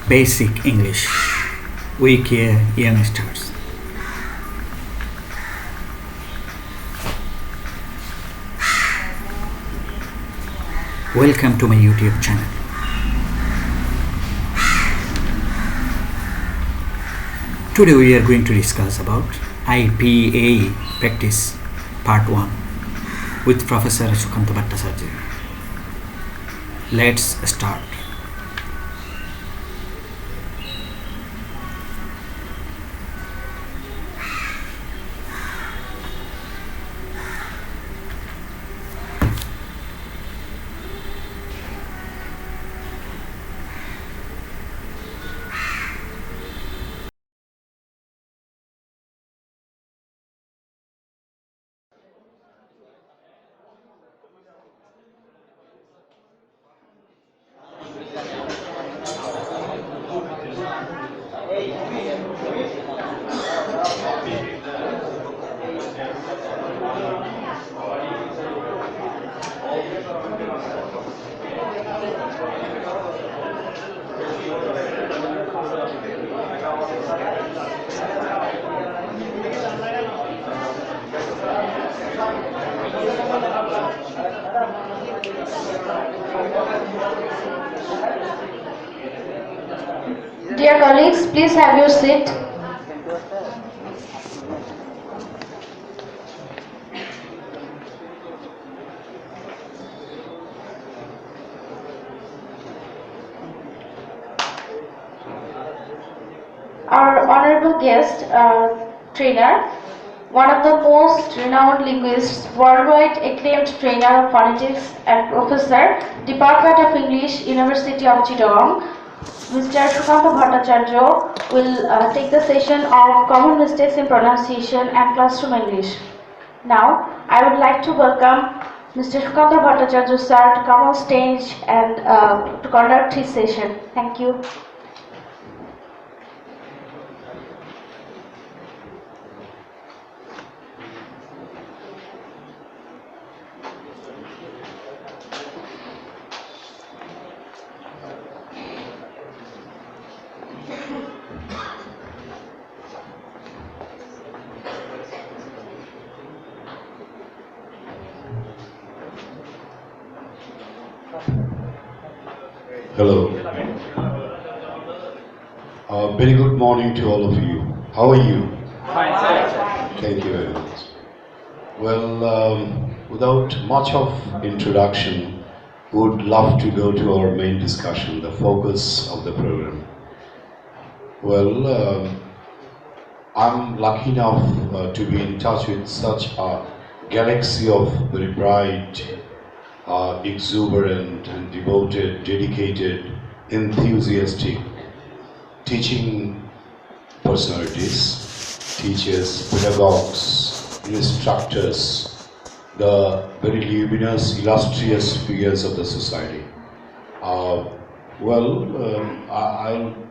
Basic English. We care youngsters. Welcome to my YouTube channel. Today we are going to discuss about IPA practice part 1 with Professor Sukanta Bhattacharya. Let's start. Dear colleagues, please have your seat. Our honorable guest, trainer, one of the most renowned linguists, worldwide acclaimed trainer of phonetics and professor, Department of English, University of Chittagong, Mr. Sukanta Bhattacharya will take the session of common mistakes in pronunciation and classroom English. Now, I would like to welcome Mr. Sukanta Bhattacharya sir to come on stage and to conduct his session. Thank you. Hello. Very good morning to all of you. How are you? Fine, sir. Thank you very much. Well, without much of introduction, would love to go to our main discussion, the focus of the program. Well, I'm lucky enough to be in touch with such a galaxy of very bright, exuberant and devoted, dedicated, enthusiastic teaching personalities, teachers, pedagogues, instructors, the very luminous, illustrious figures of the society. I'll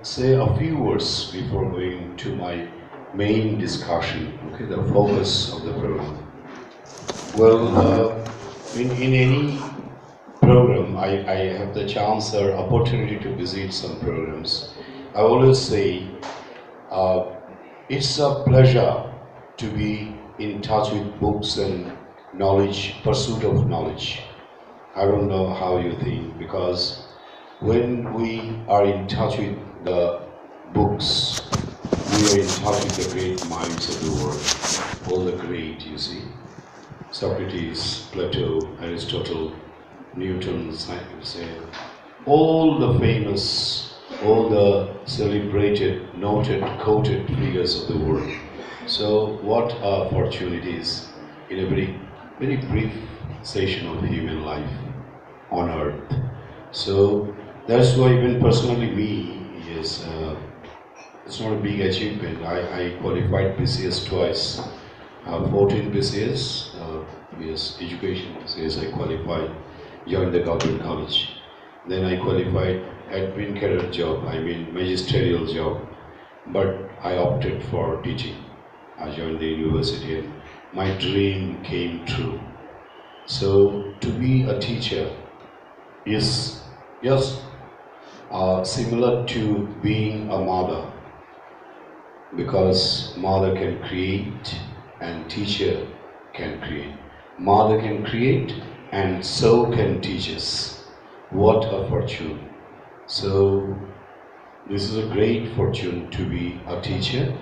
say a few words before going to my main discussion, okay, the focus of the program. Well, in any program, I have the chance or opportunity to visit some programs. I always say it's a pleasure to be in touch with books and knowledge, pursuit of knowledge. I don't know how you think, because when we are in touch with the books, we are in touch with the great minds of the world, all the great, you see. Socrates, Plato, Aristotle, Newton, say, all the famous, all the celebrated, noted, quoted figures of the world. So what a fortune it is in a very, very brief session of human life on earth. So that's why even personally me, yes, it's not a big achievement. I qualified BCS twice. 14 BCS, yes, education BCS I qualified, joined the government college. Then I qualified admin career job, I mean magisterial job, but I opted for teaching. I joined the university and my dream came true. So to be a teacher is, yes, similar to being a mother, because mother can create and teacher can create. Mother can create and so can teach us. What a fortune. So this is a great fortune to be a teacher.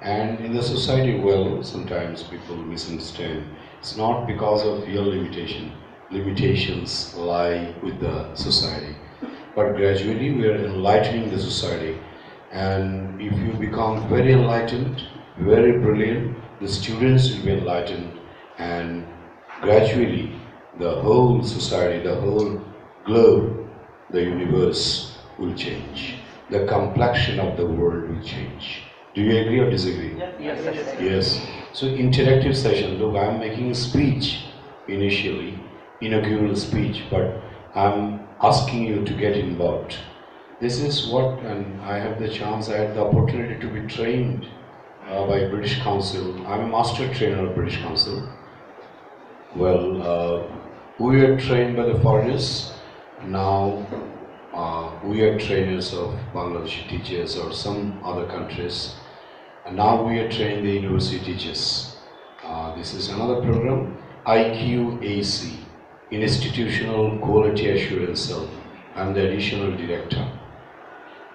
And in the society, well, sometimes people misunderstand. It's not because of your limitation. Limitations lie with the society. But gradually we are enlightening the society. And if you become very enlightened, very brilliant, the students will be enlightened, and gradually the whole society, the whole globe, the universe will change. The complexion of the world will change. Do you agree or disagree? Yes. So interactive session. Look, I'm making a speech initially, inaugural speech, but I'm asking you to get involved. This is what, and I have the chance, I had the opportunity to be trained by British Council. I'm a master trainer of British Council. Well, we are trained by the foreigners. Now we are trainers of Bangladeshi teachers or some other countries. And now we are training the university teachers. This is another program, IQAC, Institutional Quality Assurance Cell. I'm the additional director.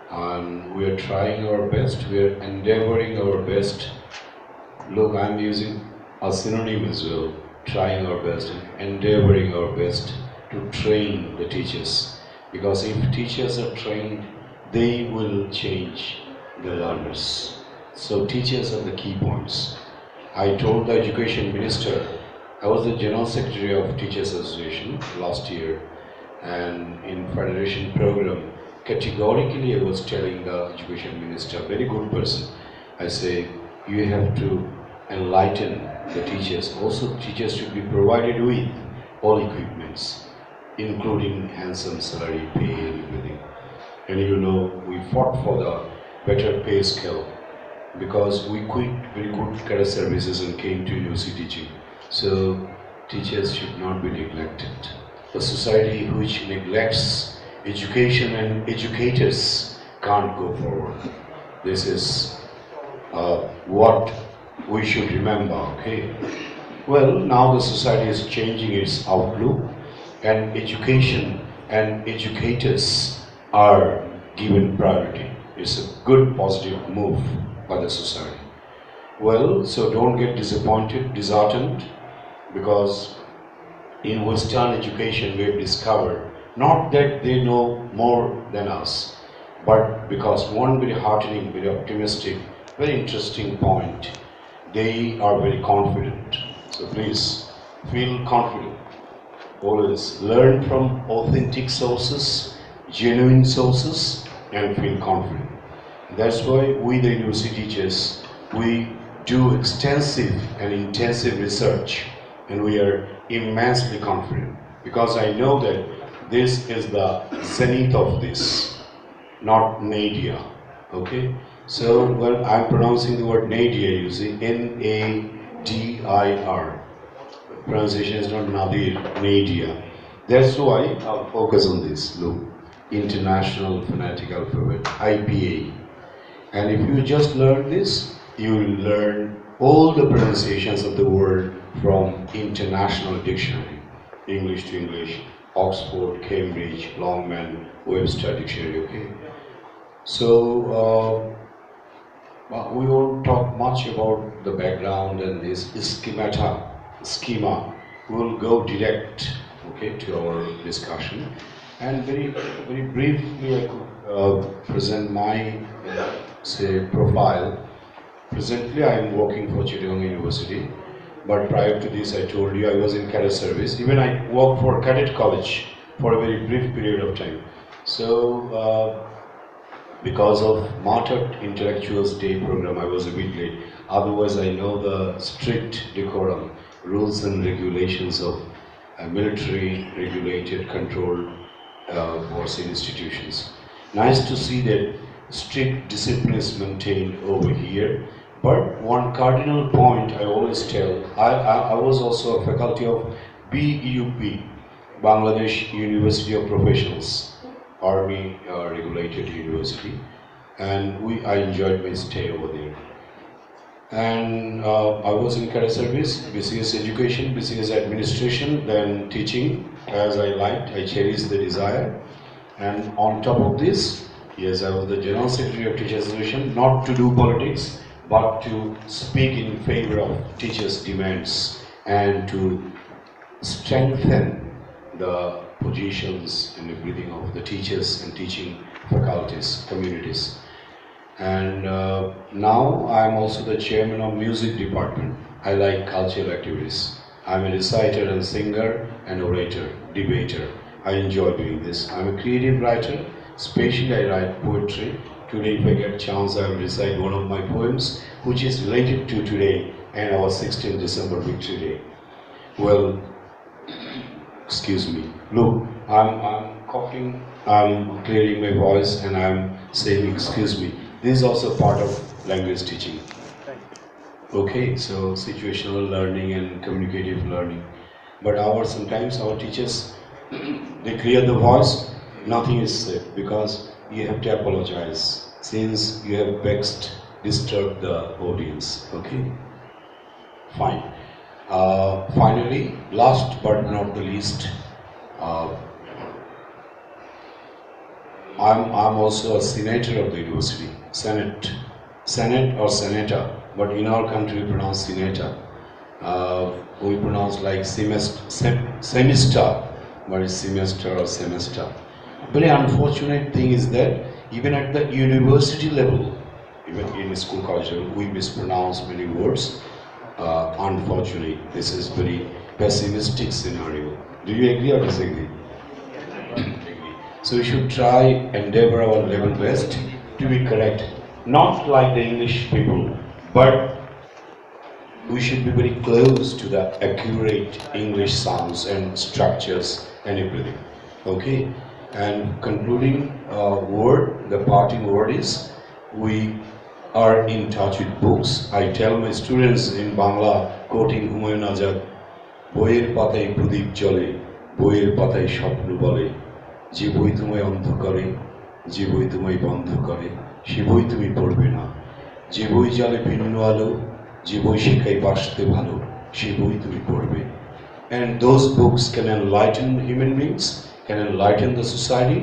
And we are trying our best, we are endeavoring our best. Look, I'm using a synonym as well, trying our best and endeavoring our best to train the teachers. Because if teachers are trained, they will change the learners. So teachers are the key points. I told the Education Minister, I was the General Secretary of Teachers Association last year, and in Federation program, categorically I was telling the Education Minister, very good person, I say, you have to enlighten the teachers. Also teachers should be provided with all equipments, including handsome salary, pay and everything. And you know, we fought for the better pay scale, because we quit very good career services and came to university teaching. So teachers should not be neglected. A society which neglects education and educators can't go forward. This is what we should remember, okay? Well, now the society is changing its outlook, and education and educators are given priority. It's a good positive move by the society. Well, so don't get disappointed, disheartened, because in Western education we have discovered, not that they know more than us, but because one very heartening, very optimistic, very interesting point, they are very confident. So please, feel confident. Always learn from authentic sources, genuine sources, and feel confident. That's why we, the university teachers, we do extensive and intensive research, and we are immensely confident, because I know that this is the zenith of this, not nadir. Okay? So, well, I'm pronouncing the word nadir, you see, N-A-D-I-R. Pronunciation is not nadir, nadir. That's why I'll focus on this. Look, International Phonetic Alphabet, IPA. And if you just learn this, you will learn all the pronunciations of the word from International Dictionary, English to English, Oxford, Cambridge, Longman, Webster Dictionary, okay? So, we won't talk much about the background and this schema. We will go direct, okay, to our discussion. And very briefly, I could present my, profile. Presently, I am working for Chittagong University, but prior to this, I told you I was in cadet service. Even I worked for cadet college for a very brief period of time. So, because of Martyred Intellectuals Day program, I was a bit late. Otherwise, I know the strict decorum, rules and regulations of military regulated, controlled force institutions. Nice to see that strict discipline is maintained over here. But one cardinal point I always tell, I was also a faculty of BUP, Bangladesh University of Professionals. Army regulated university, and I enjoyed my stay over there. And I was in cadet service, BCS education, BCS administration, then teaching as I liked. I cherished the desire. And on top of this, yes, I was the General Secretary of Teachers Association, not to do politics, but to speak in favor of teachers' demands and to strengthen the positions and everything of the teachers and teaching faculties, communities. And now I am also the chairman of music department. I like cultural activities. I'm a reciter and singer and orator, debater. I enjoy doing this. I'm a creative writer, especially I write poetry. Today if I get a chance I will recite one of my poems which is related to today and our 16th December Victory Day. Well, excuse me. Look, I'm coughing, I'm clearing my voice and I'm saying excuse me. This is also part of language teaching. Okay, so situational learning and communicative learning. But sometimes our teachers, they clear the voice, nothing is said because you have to apologize since you have vexed, disturbed the audience. Okay, fine. Finally, last but not the least, I'm also a senator of the university, senate or senator, but in our country we pronounce senator. We pronounce like semester, but it's semester or semester. Very unfortunate thing is that even at the university level, even in school culture, we mispronounce many words. Unfortunately, this is very pessimistic scenario. Do you agree or disagree? So we should try, endeavor our level best to be correct. Not like the English people, but we should be very close to the accurate English sounds and structures and everything. Okay? And concluding word, the parting word is, we are in touch with books. I tell my students in Bangla, quoting Humayun Azad, বইয়ের পাতায় প্রদীপ জ্বলে, বইয়ের পাতায় স্বপ্ন বলে, যে বই তোমায় অন্ধ করে, যে বই তোমায় বন্ধ করে, সে বই তুমি পড়বে না, যে বই জ্বালে ভিন্ন আলো, যে বই শেখায় বাসতে ভালো, সে বই তুমি পড়বে. And those books can enlighten human beings, can enlighten the society,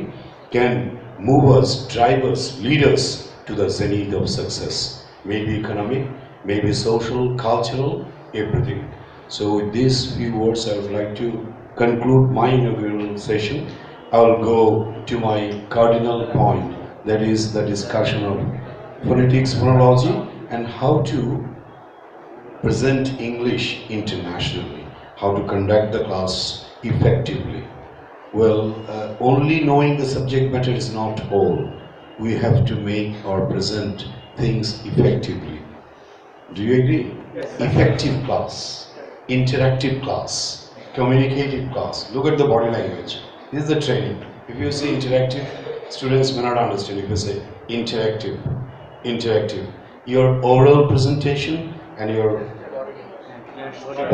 can move us, drive us, lead us to the zenith of success. Maybe economic, maybe social, cultural, everything. So with these few words I would like to conclude my inaugural session. I will go to my cardinal point, that is the discussion of phonetics, phonology, and how to present English internationally, how to conduct the class effectively. Well, only knowing the subject matter is not all. We have to make or present things effectively. Do you agree? Yes. Effective class, interactive class, communicative class. Look at the body language. This is the training. If you say interactive, students may not understand. If you say interactive, your oral presentation and your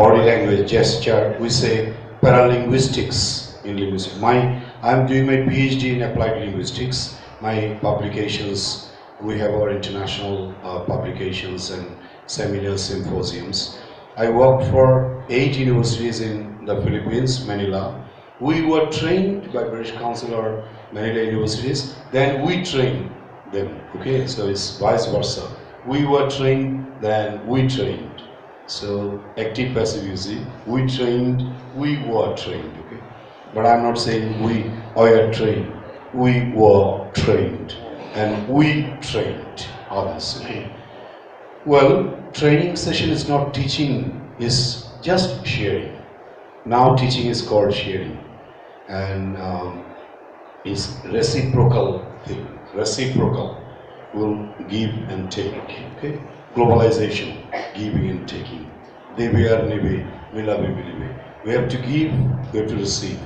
body language, gesture, we say paralinguistics in linguistics. I'm doing my PhD in applied linguistics. My publications, we have our international publications and seminars, symposiums. I worked for 8 universities in the Philippines, Manila. We were trained by British Council or Manila universities, then we trained them, okay? So it's vice versa. We were trained, then we trained. So active passive you see, we trained, we were trained, okay? But I'm not saying we are trained, we were trained and we trained others, okay? Well, training session is not teaching, is just sharing. Now teaching is called sharing, and it's reciprocal thing. Reciprocal will give and take. Okay, globalization, giving and taking. Devi ar nebe, milabe bilibe. We have to give, we have to receive.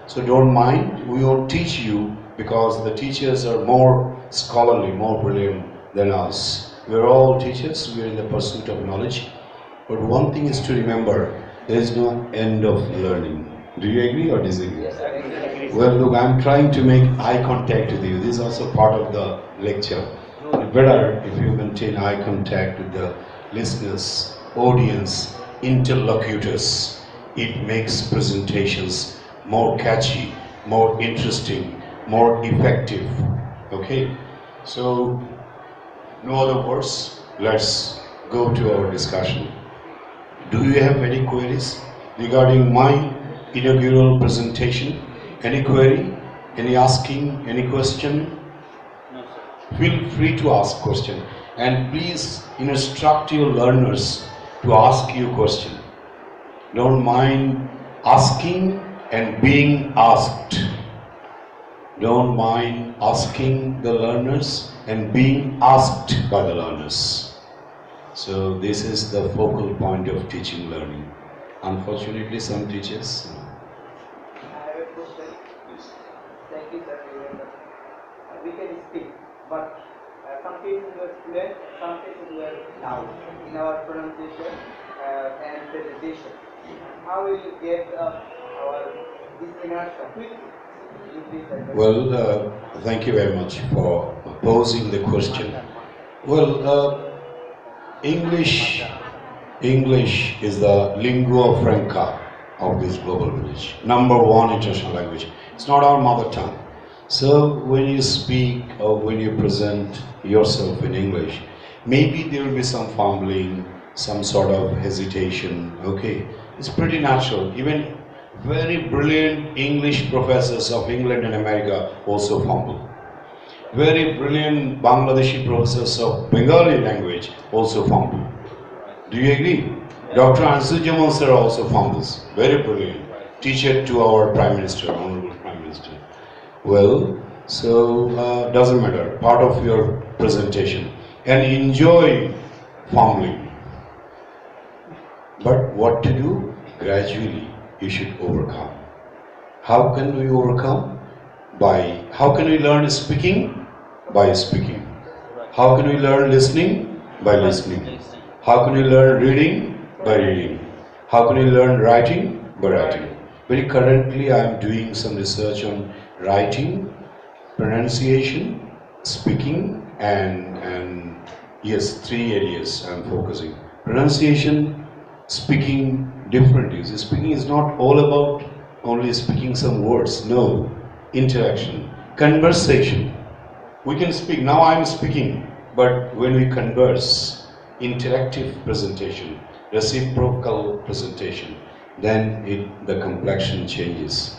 So don't mind. We will teach you because the teachers are more scholarly, more brilliant than us. We are all teachers. We are in the pursuit of knowledge. But one thing is to remember, there is no end of learning. Do you agree or disagree? Yes, I agree. Well, look, I'm trying to make eye contact with you. This is also part of the lecture. Better if you maintain eye contact with the listeners, audience, interlocutors. It makes presentations more catchy, more interesting, more effective. Okay? So, no other words. Let's go to our discussion. Do you have any queries regarding my inaugural presentation? Any query? Any asking? Any question? No, sir. Feel free to ask question, and please instruct your learners to ask you question. Don't mind asking and being asked. Don't mind asking the learners and being asked by the learners. So this is the focal point of teaching learning. Unfortunately, some teachers. I have a question. Thank you, sir. We can speak, but some cases we are fluent, some cases we are loud in our pronunciation and presentation. How will you get our this inertia quickly? You please address. Well, thank you very much for posing the question. Well, English is the lingua franca of this global village. Number one international language. It's not our mother tongue. So when you speak or when you present yourself in English, maybe there will be some fumbling, some sort of hesitation. Okay, it's pretty natural. Even very brilliant English professors of England and America also fumble. Very brilliant Bangladeshi professors of Bengali language also fumble. Do you agree? Dr. Halim Sir also fumbles. Very brilliant. Teacher to our Prime Minister, Honorable Prime Minister. Well, so doesn't matter. Part of your presentation. And enjoy fumbling. But what to do? Gradually you should overcome. How can we overcome? How can we learn speaking? By speaking. How can we learn listening? By listening. How can we learn reading? By reading. How can we learn writing? By writing. Very currently I am doing some research on writing, pronunciation, speaking, and yes, 3 areas I am focusing. Pronunciation, speaking, different use. Speaking is not all about only speaking some words. No. Interaction. Conversation. We can speak. Now I am speaking. But when we converse, interactive presentation, reciprocal presentation, then the complexion changes.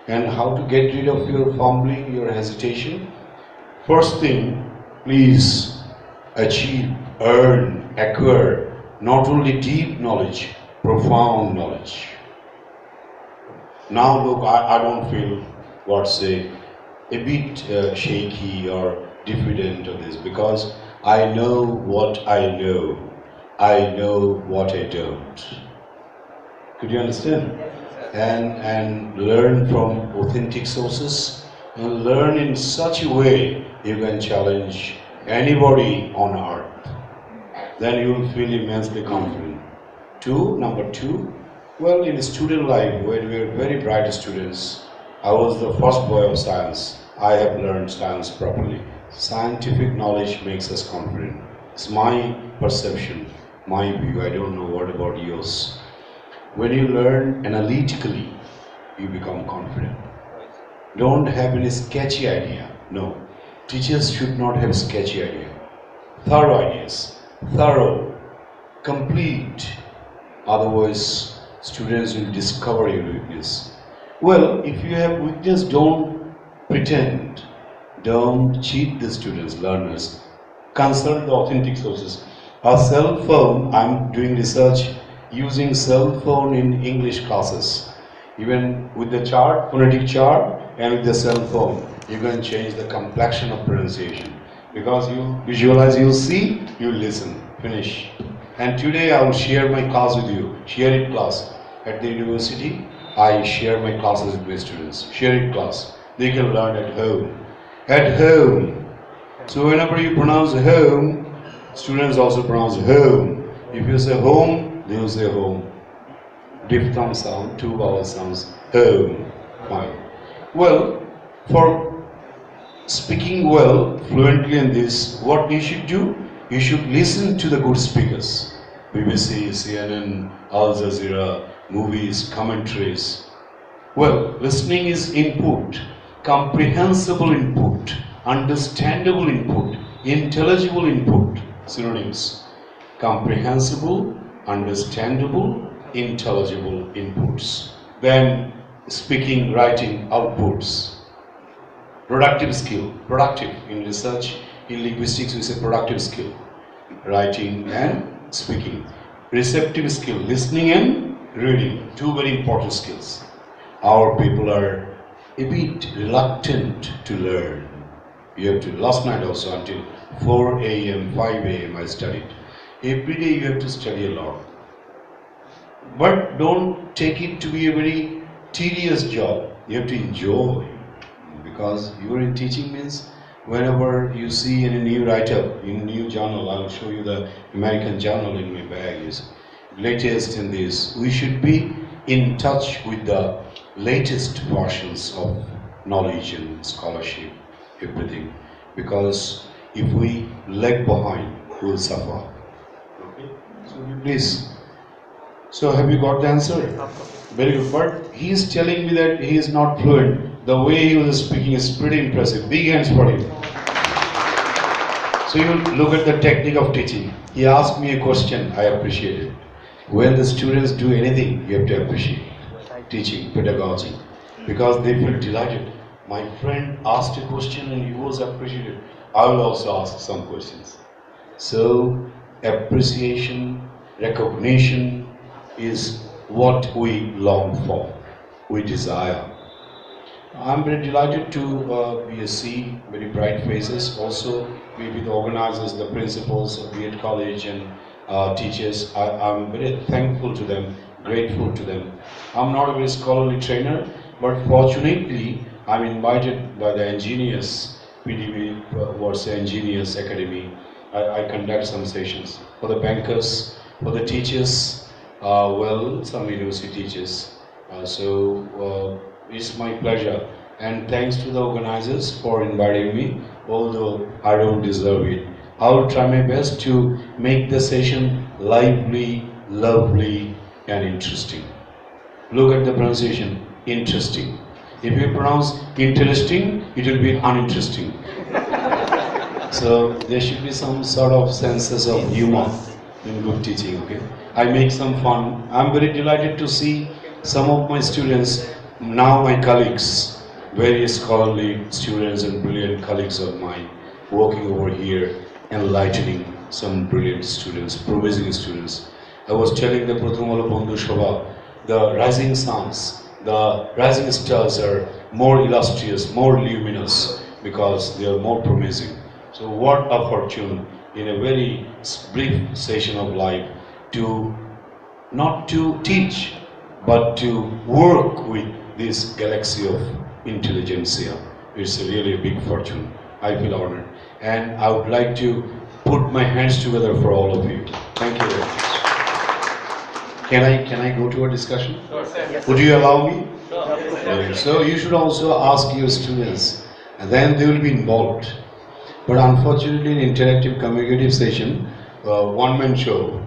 And how to get rid of your fumbling, your hesitation? First thing, please achieve, earn, acquire not only deep knowledge, profound knowledge. Now look, I don't feel, a bit shaky or diffident of this, because I know what I know. I know what I don't. Could you understand? And learn from authentic sources, and learn in such a way you can challenge anybody on earth. Then you will feel immensely confident. Number two, well, in student life, when we were very bright students, I was the first boy of science. I have learned science properly. Scientific knowledge makes us confident. It's my perception, my view. I don't know what about yours. When you learn analytically, you become confident. Don't have any sketchy idea. No. Teachers should not have sketchy idea. Thorough ideas. Thorough. Complete. Otherwise, students will discover your weakness. Well, if you have weakness, don't pretend. Don't cheat the students, learners. Consult the authentic sources. A cell phone, I'm doing research using cell phone in English classes. Even with the chart, phonetic chart, and with the cell phone, you can change the complexion of pronunciation. Because you visualize, you see, you listen. Finish. And today I will share my class with you. Share it class. At the university, I share my classes with my students. Share it class. They can learn at home. At home. So whenever you pronounce home, students also pronounce home. If you say home, they will say home. Diphthong sound, 2 vowel sounds. Oh, fine. Well, for speaking well, fluently in this, what you should do? You should listen to the good speakers. BBC, CNN, Al Jazeera, movies, commentaries. Well, listening is input, comprehensible input, understandable input, intelligible input, synonyms. Comprehensible, understandable, intelligible inputs. Then speaking, writing, outputs. Productive skill, productive in research, in linguistics we say productive skill. Writing and speaking. Receptive skill, listening and reading, two very important skills. Our people are a bit reluctant to learn. You have to, last night also until 4 a.m., 5 a.m. I studied. Every day you have to study a lot. But don't take it to be a very tedious job. You have to enjoy. Because you are in teaching means whenever you see any new write-up in a new journal, I'll show you the American journal in my bag is latest in this. We should be in touch with the latest versions of knowledge and scholarship, everything. Because if we lag behind, we will suffer. Okay? So please. So have you got the answer? Very good. But he is telling me that he is not fluent. The way he was speaking is pretty impressive. Big hands for him. So you look at the technique of teaching. He asked me a question, I appreciate it. When the students do anything, you have to appreciate teaching, pedagogy, because they feel delighted. My friend asked a question and he was appreciated. I will also ask some questions. So appreciation, recognition is what we long for, we desire. I'm very delighted to see very bright faces. Also, maybe the organizers, the principals of B.Ed College and teachers. I'm very thankful to them, grateful to them. I'm not a very scholarly trainer, but fortunately, I'm invited by the engineers, PDB, what's the engineers academy. I conduct some sessions for the bankers, for the teachers, well, some university teachers. It's my pleasure, and thanks to the organizers for inviting me, although I don't deserve it. I will try my best to make the session lively, lovely, and interesting. Look at the pronunciation, interesting. If you pronounce interesting, it will be uninteresting. So there should be some sort of senses of humor in good teaching, okay? I make some fun. I'm very delighted to see some of my students, now my colleagues, various scholarly students and brilliant colleagues of mine working over here, enlightening some brilliant students, promising students. I was telling the Prathamala Bandhu Sabha, the rising suns, the rising stars are more illustrious, more luminous because they are more promising. So what a fortune in a very brief session of life to not to teach, but to work with this galaxy of intelligentsia. It's really a big fortune. I feel honored. And I would like to put my hands together for all of you. Thank you very much. Can I go to a discussion? Sure, sir. Yes, Would you allow me? sure. So you should also ask your students, and then they will be involved. But unfortunately, in interactive communicative session, one-man show.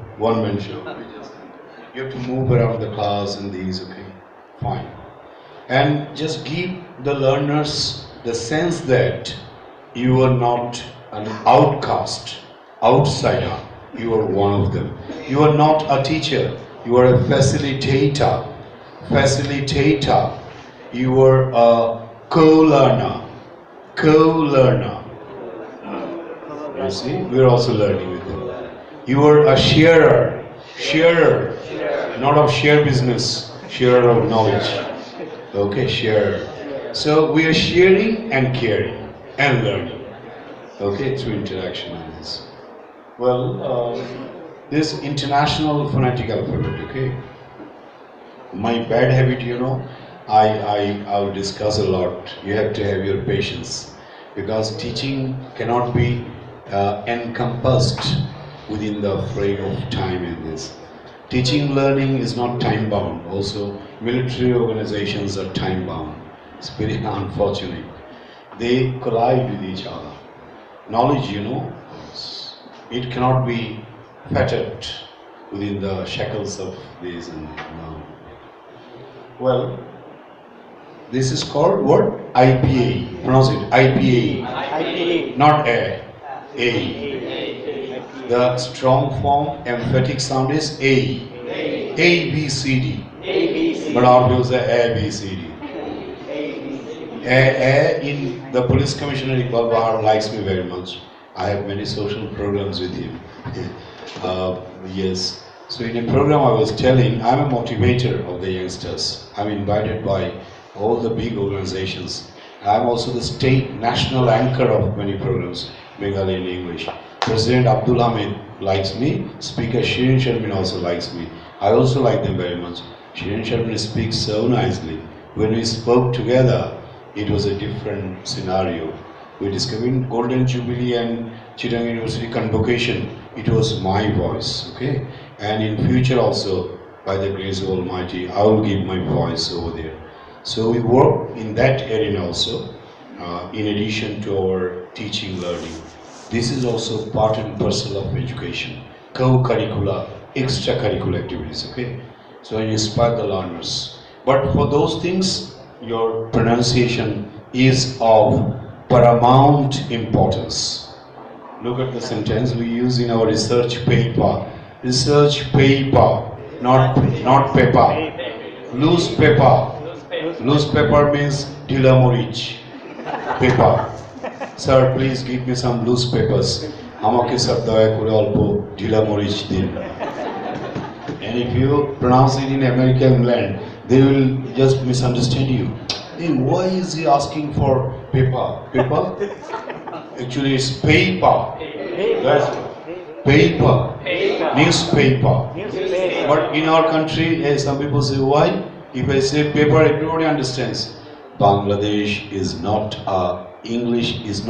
You have to move around the class and these, okay? Fine. And just give the learners the sense that you are not an outcast, outsider. You are one of them. You are not a teacher. You are a facilitator. You are a co-learner. You see, we are also learning with them. You are a sharer, not of share business, sharer of knowledge. Okay, sharer. So we are sharing and caring and learning. Okay, through interaction in this. Well, this international phonetic alphabet. Okay. My bad habit, I'll discuss a lot. You have to have your patience because teaching cannot be encompassed within the frame of time in this. Teaching learning is not time bound. Also, military organizations are time bound. It's very unfortunate. They collide with each other. Knowledge, it cannot be fettered within the shackles of this and now. Well, this is called what? IPA. Pronounce it. IPA. IPA. Not A. A. The strong form emphatic sound is A. A, B, C, D. But our people say A, B, C, D. In the police commissioner Iqbal Bahar likes me very much. I have many social programs with him. Yes. So in a program I was telling, I'm a motivator of the youngsters. I'm invited by all the big organizations. I'm also the state national anchor of many programs, Bengali and English. President Abdul Hamid likes me. Speaker Shirin Sharmin also likes me. I also like them very much. Shirin Sharmin speaks so nicely. When we spoke together, it was a different scenario. We discovered in Golden Jubilee and Chittagong University convocation, it was my voice, okay? And in future also, by the grace of Almighty, I will give my voice over there. So we work in that area also, in addition to our teaching learning. This is also part and parcel of education, co-curricular, extracurricular activities, okay? So you inspire the learners. But for those things, your pronunciation is of paramount importance. Look at the sentence we use in our research paper. Research paper, not paper. Loose paper. Loose paper means dhila morich. Paper. Sir, please give me some loose papers. আমাকে sir দয়া করে অল্প ঢিলা মরিচ দিন. And if you pronounce it in American land, they will just misunderstand you. Hey, why is he asking for paper? Paper? Actually, it's paper. That's paper. Newspaper. But in our country, some people say, why? If I say paper, everybody understands. Bangladesh is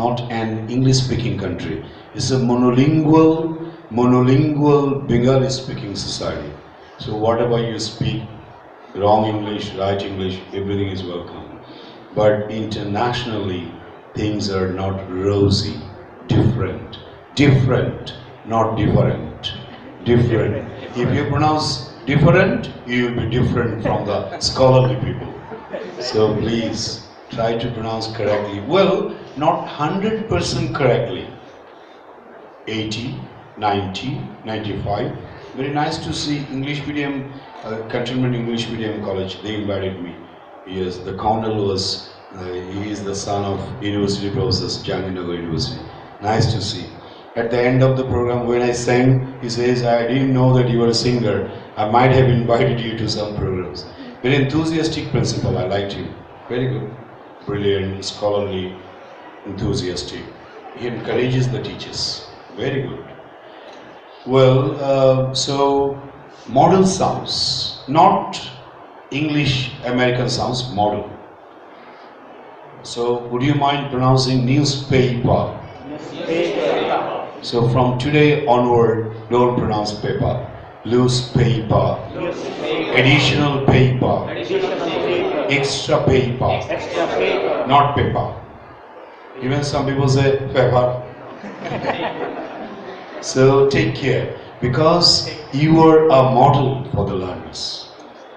not an English-speaking country. It's a monolingual Bengali-speaking society. So whatever you speak, wrong English, right English, everything is welcome. But internationally, things are not rosy, different, not different. If you pronounce different, you will be different from the scholarly people. So please, try to pronounce correctly. Well, not 100% correctly. 80, 90, 95. Very nice to see English medium, Cantonment English medium college. They invited me. Yes, the colonel was, he is the son of university professors, Janginagar University. Nice to see. At the end of the program, when I sang, he says, I didn't know that you were a singer. I might have invited you to some programs. Very enthusiastic principal, I liked him. Very good. Brilliant, scholarly, enthusiastic. He encourages the teachers. Very good. Well, so model sounds, not English American sounds, model. So would you mind pronouncing newspaper? So from today onward, don't pronounce paper. Loose paper, additional paper, extra paper, not paper. Even some people say paper. So take care, because you are a model for the learners.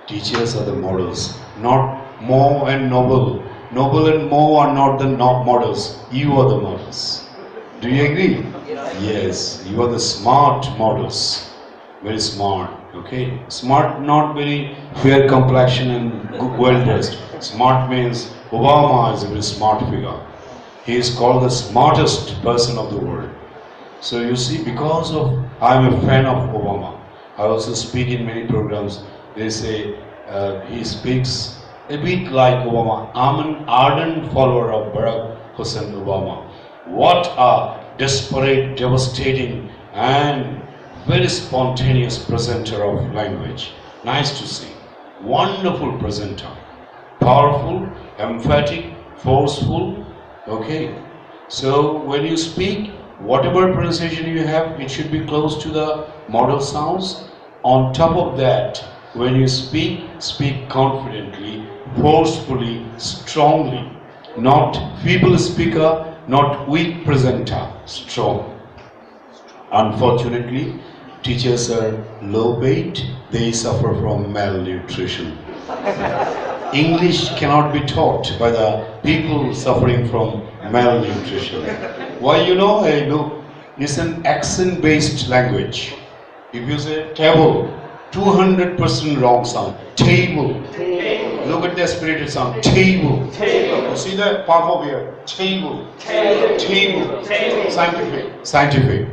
Teachers are the models, not Mo and Noble. Noble and Mo are not the models. You are the models. Do you agree? Yes, you are the smart models. Very smart, okay? Smart, not very fair complexion and well dressed. Smart means Obama is a very smart figure. He is called the smartest person of the world. So you see, because of I am a fan of Obama. I also speak in many programs. They say he speaks a bit like Obama. I'm an ardent follower of Barack Hussein Obama. What a desperate, devastating, and very spontaneous presenter of language. Nice to see. Wonderful presenter. Powerful, emphatic, forceful. Okay. So when you speak, whatever pronunciation you have, it should be close to the model sounds. On top of that, when you speak, speak confidently, forcefully, strongly. Not feeble speaker, not weak presenter, strong. Unfortunately, teachers are low paid, they suffer from malnutrition. English cannot be taught by the people suffering from malnutrition. Why you know? Look, it's an accent-based language. If you say table, 200% wrong sound. Table. Look at the aspirated sound. Table. You see the puff over here? Table. Table. Scientific. Scientific.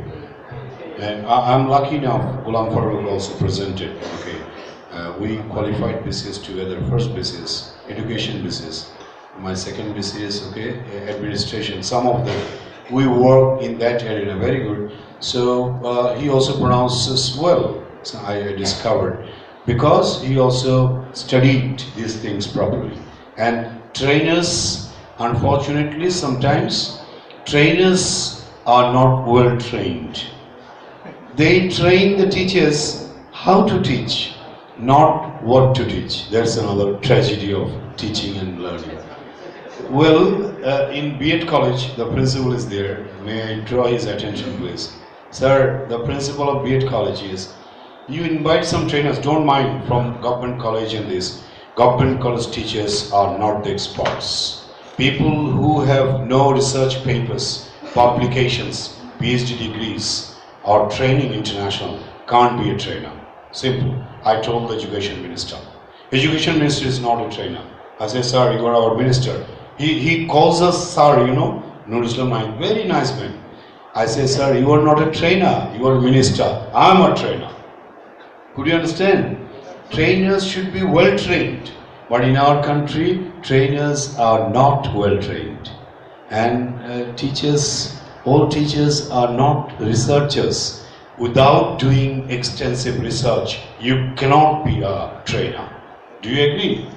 And I'm lucky now, Ghulam Farooq also presented. Okay. We qualified BCS together. First BCS, education BCS. My second BCS, okay, administration. Some of them. We work in that area, very good. So he also pronounces well, so I discovered. Because he also studied these things properly. And trainers, unfortunately, sometimes, trainers are not well trained. They train the teachers how to teach, not what to teach. That's another tragedy of teaching and learning. Well, in B.Ed college, the principal is there. May I draw his attention, please? Sir, the principal of B.Ed college is, you invite some trainers, don't mind, from government college and this. Government college teachers are not the experts. People who have no research papers, publications, PhD degrees, or training international can't be a trainer. Simple. I told the education minister. Education minister is not a trainer. I say, sir, you are our minister. He calls us sir, you know, Nur Islam, very nice man. I say, sir, you are not a trainer, you are a minister. I am a trainer. Could you understand? Trainers should be well trained. But in our country, trainers are not well trained. And teachers, all teachers are not researchers. Without doing extensive research, you cannot be a trainer. Do you agree?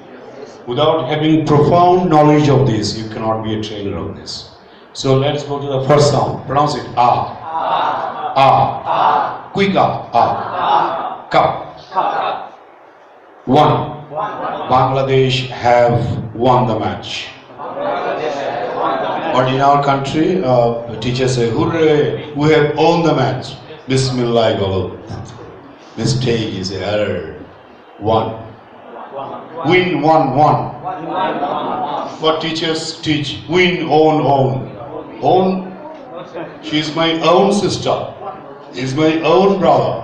Without having profound knowledge of this, you cannot be a trainer of this. So let's go to the first sound. Pronounce it. Ah. Ah. Quick ah. Ah. Ka. One. Bangladesh have won the match. But in our country, the teachers say, hooray, we have won the match. Bismillah, golo. Mistake is error. One. Win, one. What teachers teach? Win, own. Own? She is my own sister. He is my own brother.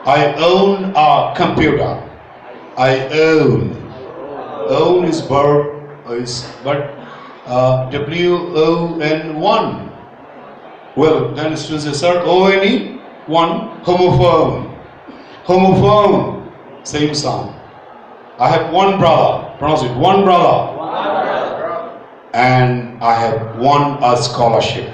I own a computer. I own. Own is verb, but W-O-N-1. Well, then students say, sir, O-N-E? One. Homophone. Homophone. Same sound. I have one brother. Pronounce it. One brother. And I have won a scholarship.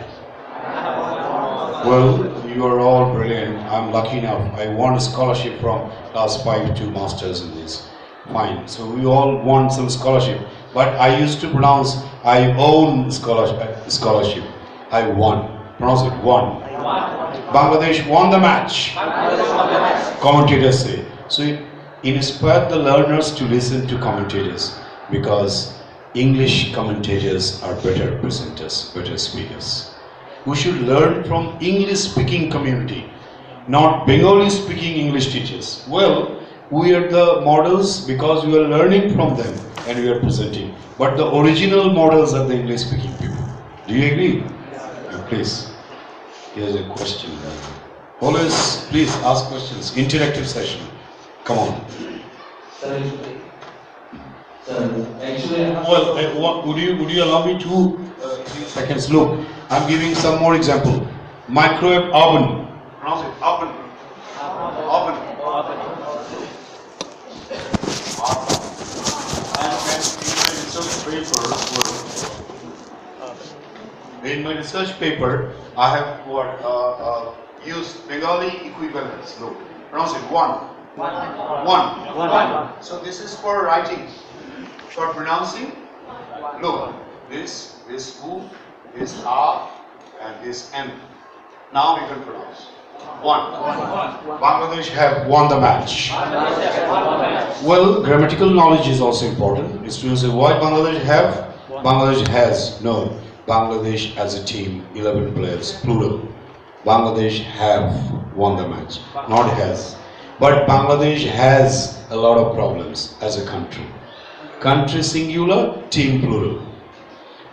Well, you are all brilliant. I'm lucky enough. I won a scholarship from class 5 to masters in this. Fine. So we all won some scholarship. But I used to pronounce I own scholarship. I won. Pronounce it. Won. Bangladesh won the match. Commentators say. So it inspired the learners to listen to commentators, because English commentators are better presenters, better speakers. We should learn from English speaking community, not Bengali speaking English teachers. Well, we are the models because we are learning from them and we are presenting. But the original models are the English speaking people. Do you agree? Please. Here's a question. Always, please ask questions. Interactive session. Come on. Sir, actually, Well, would you allow me 3 seconds? Look, I'm giving some more example. Microwave oven. Pronounce it. Oven. Oven. And in my research paper, I have used Bengali equivalents. Look, pronounce it. One. So this is for writing. For pronouncing, look, this U, this A, and this M. Now we can pronounce. One. Bangladesh have won the match. Well, grammatical knowledge is also important. Students say, why Bangladesh have? Bangladesh has. No. Bangladesh as a team, 11 players, plural. Bangladesh have won the match, not has. But Bangladesh has a lot of problems as a country. Country singular, team plural.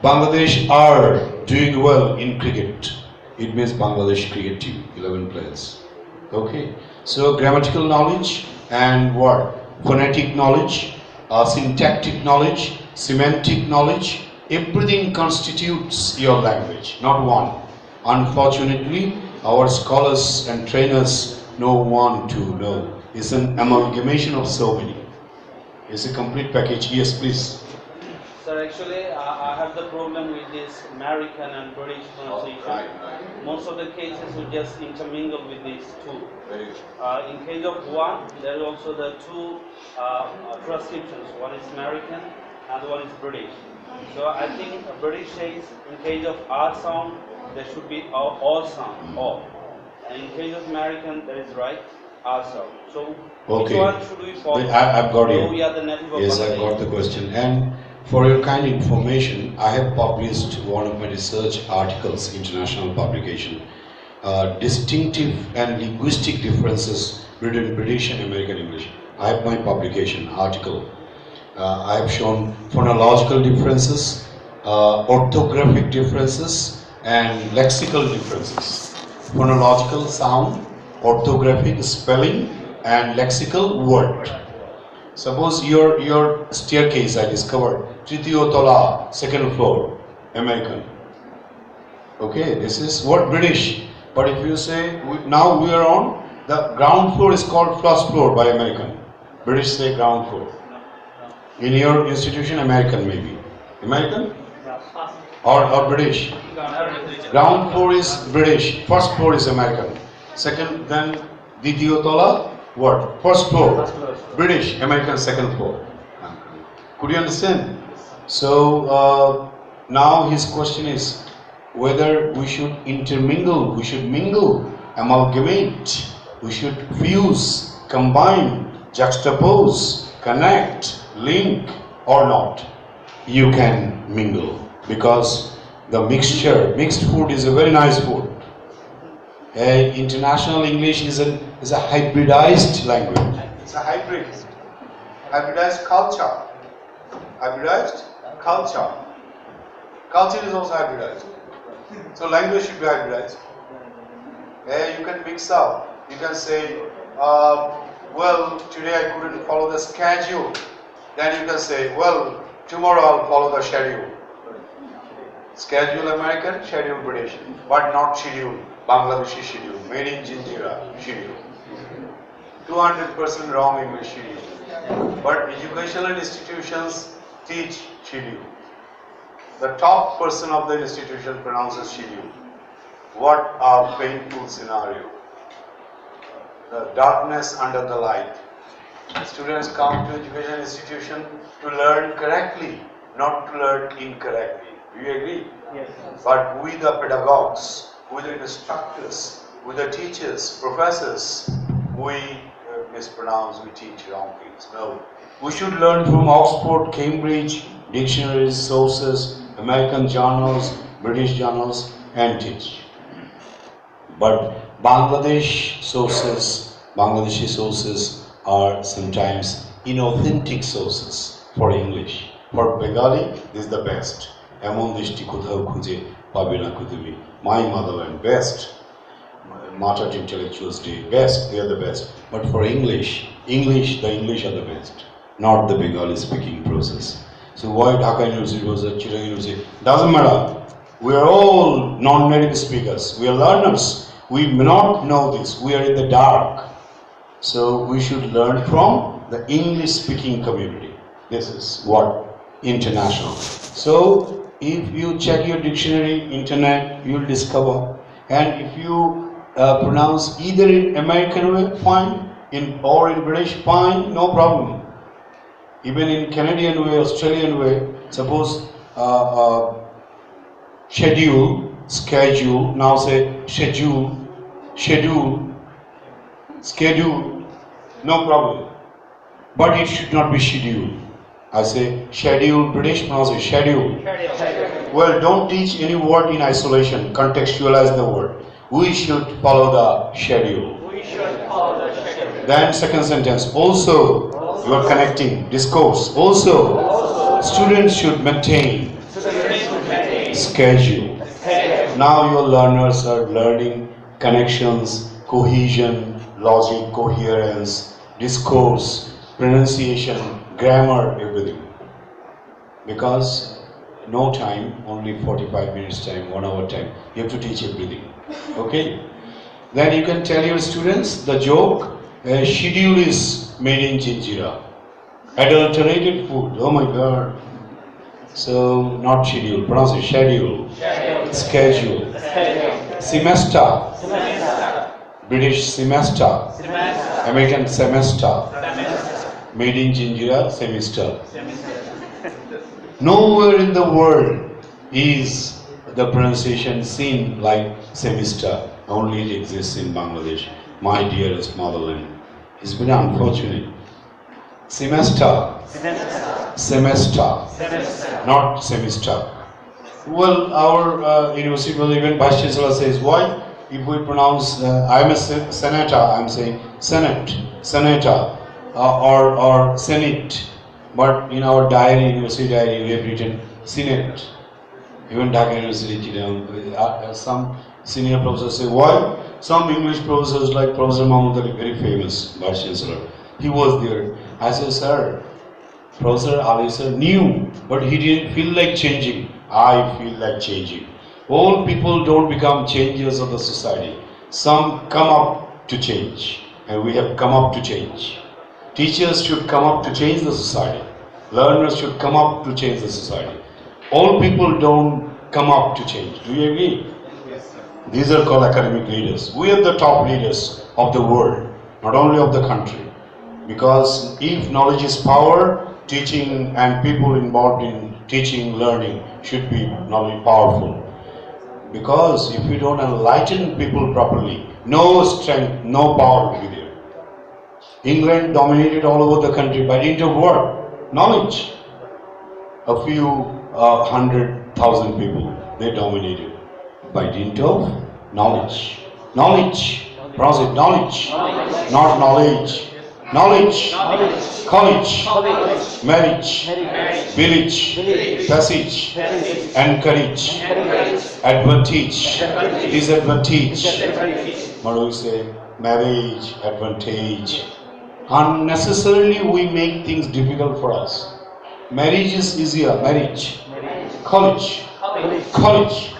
Bangladesh are doing well in cricket. It means Bangladesh cricket team, 11 players. Okay. So grammatical knowledge and what? Phonetic knowledge, syntactic knowledge, semantic knowledge, everything constitutes your language, not one. Unfortunately, our scholars and trainers know one to know. It's an amalgamation of so many. It's a complete package. Yes, please. Sir, actually, I have the problem with this American and British pronunciation. Most of the cases we just intermingle with these two. In case of one, there are also the two transcriptions. One is American and one is British. So I think British says in case of R sound, there should be all sound, all. And in case of American, that is right, R sound. So which one should we follow? I've got you. We are the native of Yes, I got the question. And for your kind information, I have published one of my research articles, international publication, distinctive and linguistic differences between British and American English. I have my publication article. I have shown phonological differences, orthographic differences, and lexical differences. Phonological sound, orthographic spelling, and lexical word. Suppose your staircase I discovered, Tritiyo Tola, second floor, American. Okay, this is what British. But if you say, now we are on, the ground floor is called first floor by American. British say ground floor. In your institution, American maybe. American? Or British? Ground floor is British, first floor is American. Second, then Ditiyo Tola, what? First floor. British, American, second floor. Could you understand? So, now his question is whether we should intermingle, we should mingle, amalgamate, we should fuse, combine, juxtapose, connect, link or not. You can mingle because the mixed food is a very nice food. International English is a hybridized language. It's a hybrid. Hybridized culture. Hybridized culture. Culture is also hybridized. So language should be hybridized. You can mix up. You can say, well, today I couldn't follow the schedule. Then you can say, well, tomorrow I'll follow the schedule. Schedule American, schedule British, but not schedule. Bangladeshi schedule, made in Jinjira schedule. 200% wrong English schedule. But educational institutions teach schedule. The top person of the institution pronounces schedule. What a painful scenario. The darkness under the light. The students come to education institution to learn correctly, not to learn incorrectly. Do you agree? Yes. But we the pedagogues, we the instructors, we the teachers, professors, we mispronounce, we teach wrong things. No. We should learn from Oxford, Cambridge, dictionaries, sources, American journals, British journals, and teach. But Bangladeshi sources are sometimes inauthentic sources for English. For Bengali, this is the best. Emon dishti kothao khuje pabe na ko tumi. My motherland, best. Martyred Intellectuals Day, best. They are the best. But for English, the English are the best, not the Bengali speaking process. So why Dhaka University was a Chittagong University? Doesn't matter. We are all non-native speakers. We are learners. We may not know this. We are in the dark. So we should learn from the English-speaking community. This is what international. So if you check your dictionary, internet, you will discover. And if you pronounce either in American way, fine, or in British, fine, no problem. Even in Canadian way, Australian way, suppose schedule, now say schedule, schedule, schedule, no problem. But it should not be schedule. I say schedule, British pronounce it schedule. Well, don't teach any word in isolation, contextualize the word. We should follow the schedule. Then second sentence, also, you are connecting, discourse. Also, students should maintain schedule. Now your learners are learning connections, cohesion, logic, coherence, discourse, pronunciation, grammar, everything. Because no time, only 45 minutes time, 1 hour time. You have to teach everything. Okay? Then you can tell your students the joke, schedule is made in Jinjira. Adulterated food, oh my god. So, not schedule, pronounce it schedule. Schedule. Semester. British semester. American semester. Made in Jinjira, semester. Nowhere in the world is the pronunciation seen like semester. Only it exists in Bangladesh, my dearest motherland. It's been unfortunate. Semester. Semester. Not semester. Well, our university, well, even Vice Chancellor says, why? If we pronounce, I'm a senator, I'm saying senate, senator, or senate. But in our diary, university diary, we have written senate. Even Dhaka University, some senior professors say, why? Some English professors like Professor Mahmood Ali, very famous Vice Chancellor, he was there. I said, sir, Professor Ali sir knew, but he didn't feel like changing. I feel like changing. All people don't become changers of the society. Some come up to change, and we have come up to change. Teachers should come up to change the society. Learners should come up to change the society. All people don't come up to change. Do you agree? Yes, sir. These are called academic leaders. We are the top leaders of the world, not only of the country. Because if knowledge is power, teaching and people involved in teaching, learning should be knowledge powerful. Because if we don't enlighten people properly, no strength, no power will be there. England dominated all over the country by dint of what? Knowledge. A few 100,000 people, they dominated by dint of knowledge. Knowledge. Pronounce it, knowledge. Not knowledge. Knowledge. College. Marriage. Village. Passage. Encourage. Advantage. Disadvantage. What do we say? Marriage. Advantage. Unnecessarily we make things difficult for us. Marriage is easier. Marriage. College. College.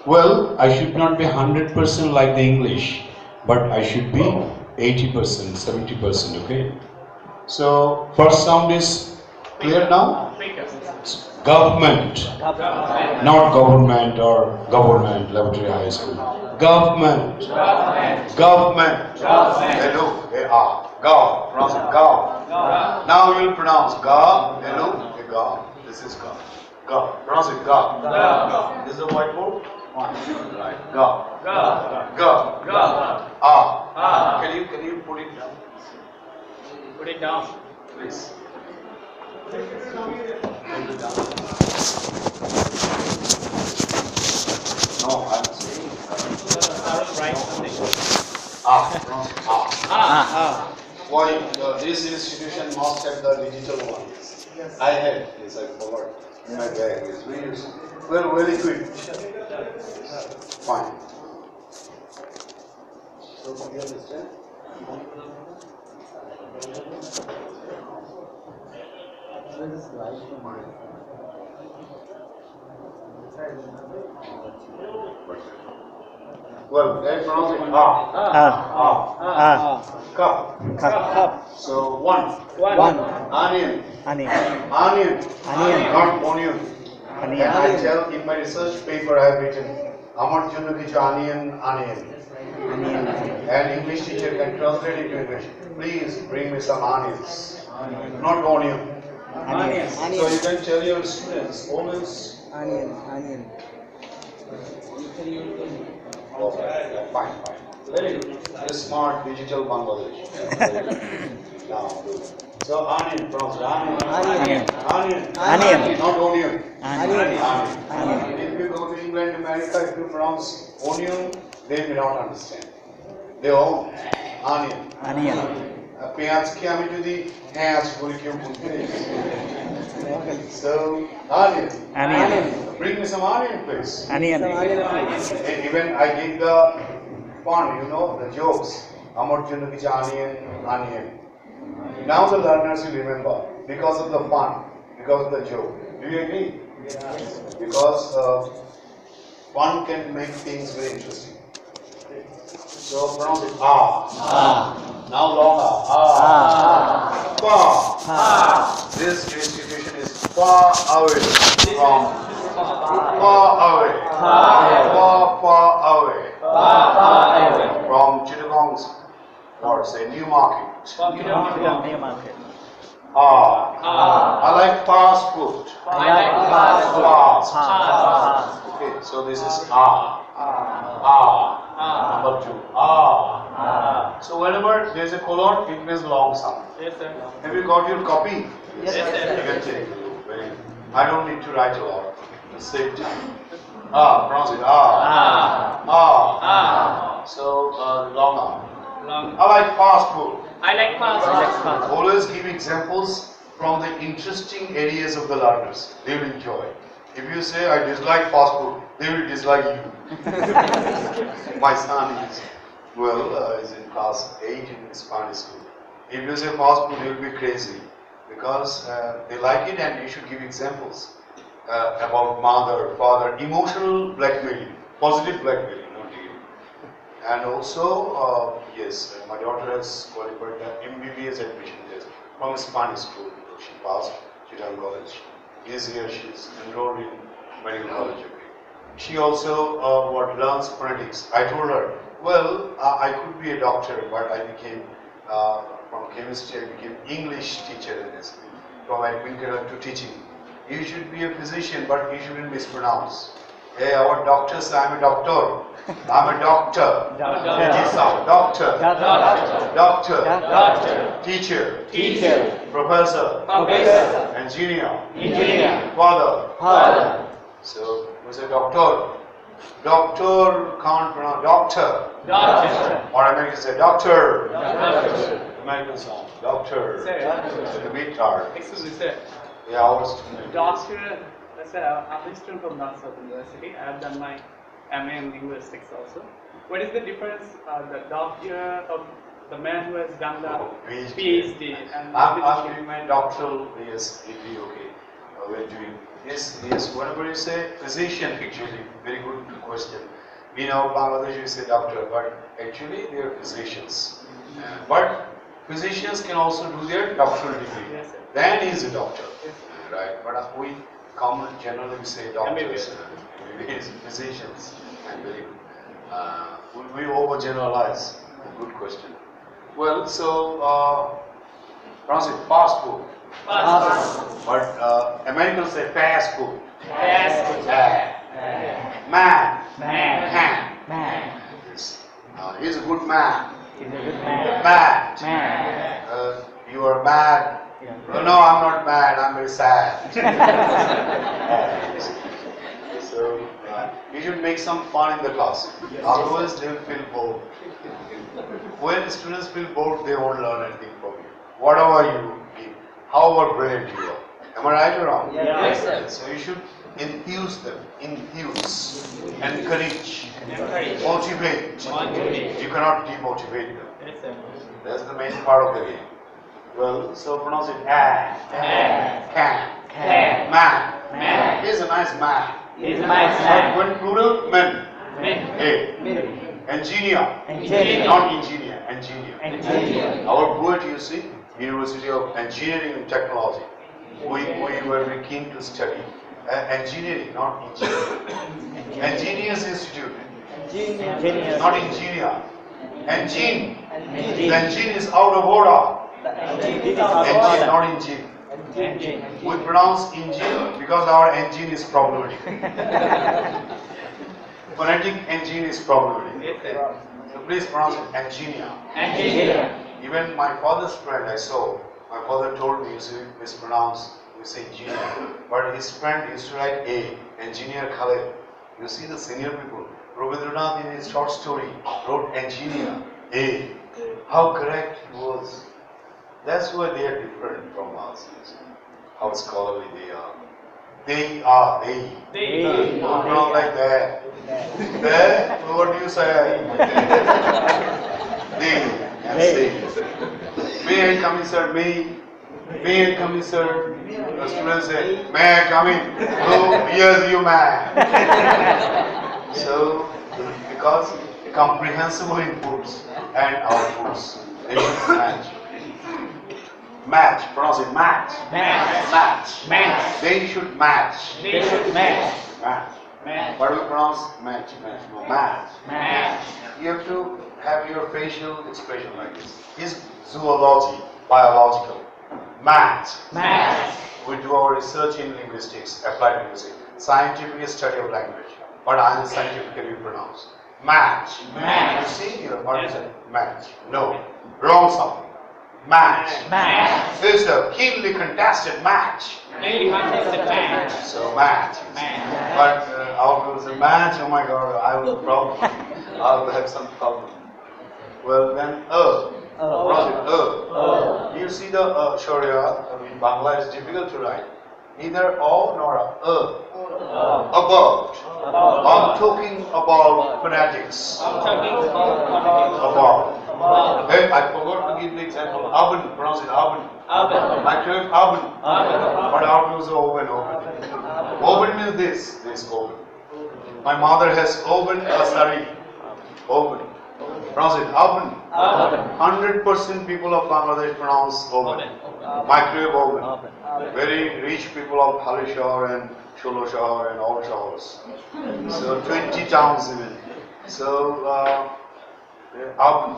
Well, I should not be 100% like the English, but I should be 80%, 70%, okay? So, first sound is clear now? Government. Not government or government, laboratory high school. Government. Government. Hello, A-R. Gav. Pronounce it, Gav. Now you will pronounce Gav, hello, Gav. This is Gav. Gav. Pronounce it, Gav. This is a whiteboard? Right. Gav. Gav. Ah. Can you put it down? Put it down. Please. No, I'm saying. Write something. Pronounce it, Ah. Why this institution must have the digital one? I had, yes, I forgot. In my bag, yes, we use. Well, very quick. Fine. So, do you understand? Well, they pronounce it Cup. So one. Onion. Not onion. And I tell in my research paper I have written, Amar Jonno kichu onion. And English teacher can translate it to English. Please bring me some onions. Not onion. So you can tell your students always. Onion. Okay, fine. Very good. A smart digital Bangladesh. Now, good. So onion, pronounce it. Onion. Onion. Not onion. Onion. If you go to England, America, if you pronounce onion, they may not understand. They own onion. পেঁয়াজকে আমি যদি পেঁয়াজ বলি কেউ বুঝবে না। So onion. Bring me some onion, please. Onion. And even I give the fun, the jokes. আমার জন্য কিছু onion. Now the learners will remember because of the fun, because of the joke. Do you agree? Yes. Because fun can make things very interesting. So pronounce it Now long far. This institution is far away from far away from Chittagong's or say New Market. I like fast food. Okay, so this is number 2. So whenever there is a colon, it means long sound. Yes, sir. Have you got your copy? Yes, sir. You can take it. Very good. I don't need to write a lot. To save time. Pronounce it. So long I like fast food. I like fast food. Always give examples from the interesting areas of the learners. They will enjoy. If you say I dislike fast food, they will dislike you. My son is in class 8 in Spanish school. If you say fast food, he will be crazy because they like it, and you should give examples about mother, father, emotional blackmailing, positive blackmailing, not negative. And also, yes, my daughter has qualified the MBBS admission test from Spanish school. She passed Chittagong College. This year she is enrolled in medical college. She also learns phonetics. I told her, I could be a doctor, but I became from chemistry. I became English teacher in this. From admin to teaching. You should be a physician, but you shouldn't mispronounce. Hey, our doctor say I'm a doctor. I'm a doctor. Doctor. Teacher. Professor. Engineer. Father. So who's a doctor? Doctor can't pronounce doctor. Or Americans say doctor. Americans say doctor. It's a bit hard. Excuse me, sir. Yeah, I was Doctor, sir, I'm a student from North South University. I have done my MA in linguistics also. What is the difference, the doctor of the man who has done the PhD and I'm doing my doctoral, yes, degree, okay. We're doing, yes, whenever you say physician, actually, very good question. We know Bangladesh, we say doctor, but actually they are physicians. But physicians can also do their doctoral degree. Yes, sir. Then he is a doctor, Yes. right? But we generally we say doctors, physicians, and very good. We overgeneralize. Good question. Well, so pronounce it fast food. But Americans say fast food. Man. Yes. He's a good man. Mad. You are mad. No, I'm not mad. I'm very sad. So you should make some fun in the class. Otherwise, they will feel bored. When students feel bored, they won't learn anything from you. Whatever you give, however brilliant you are. Am I right or wrong? Yes, sir. So you should enthuse them, encourage, motivate. You cannot demotivate them. Yes, sir. That's the main part of the game. Well, so pronounce it man. He's a nice man. When plural, men. Engineer. Not engineer. Our poet, you see, University of Engineering and Technology. We were very keen to study engineering, not engineering. Engineers Institute. Not engineer. Engine. The engine is out of order. Engine, not engine. We pronounce engine because our engine is problematic. Phonetic engine is problematic. So please pronounce it engineer. Engineer. Even my father's friend I saw, my father told me, you mispronounce, you say engineer. But his friend used to write A, engineer Khaled. You see the senior people. Rabindranath in his short story wrote engineer, A. How correct he was. That's why they are different from us. How scholarly they are. They are, they. They. Not like that. There, what do you say? They. Yes, they. May I come in, sir? May I come in, sir? The students say, may I come in? Oh, yes, you may. So, because comprehensible inputs and outputs, they should match. Match, pronounce it match. Match. They should match. Match. What do we pronounce? Match. No, match. You have to have your facial expression like this. Is zoology, biological. Match. We do our research in linguistics, applied linguistics, scientific study of language. But unscientifically pronounced. Match. You see here, what is it? Match. No. Wrong sound. Match. This is a keenly contested match. So match. But our people say match, oh my god, I will have problem. I will have some problem. Well then, You see the Sharia, in Bangla is difficult to write. Neither O nor a. About. I'm talking about phonetics. About. Hey, I forgot to give the example. Oven, pronounce it oven. Microwave oven. But our people say oven. Oven means this oven. My mother has oven asari. Oven. Pronounce it oven. 100% people of Bangladesh pronounce oven. Microwave oven. Very rich people of Halishar and Sholashar and all showers. So 20 towns even. So oven.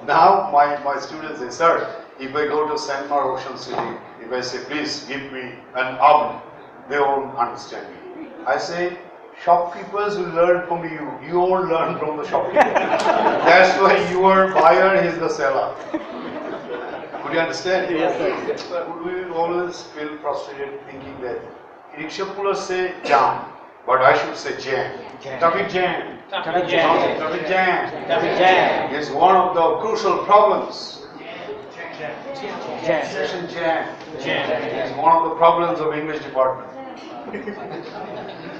Now my students say, sir, if I go to Sanmar Ocean City, if I say, please give me an oven, they won't understand me. I say, shopkeepers will learn from you. You won't learn from the shopkeeper. That's why your buyer is the seller. Could you understand? Yes, sir. We always feel frustrated thinking that rickshaw pullers say jam, but I should say jam. Traffic jam. Traffic jam is one of the crucial problems. Session jam is one of the problems of English department.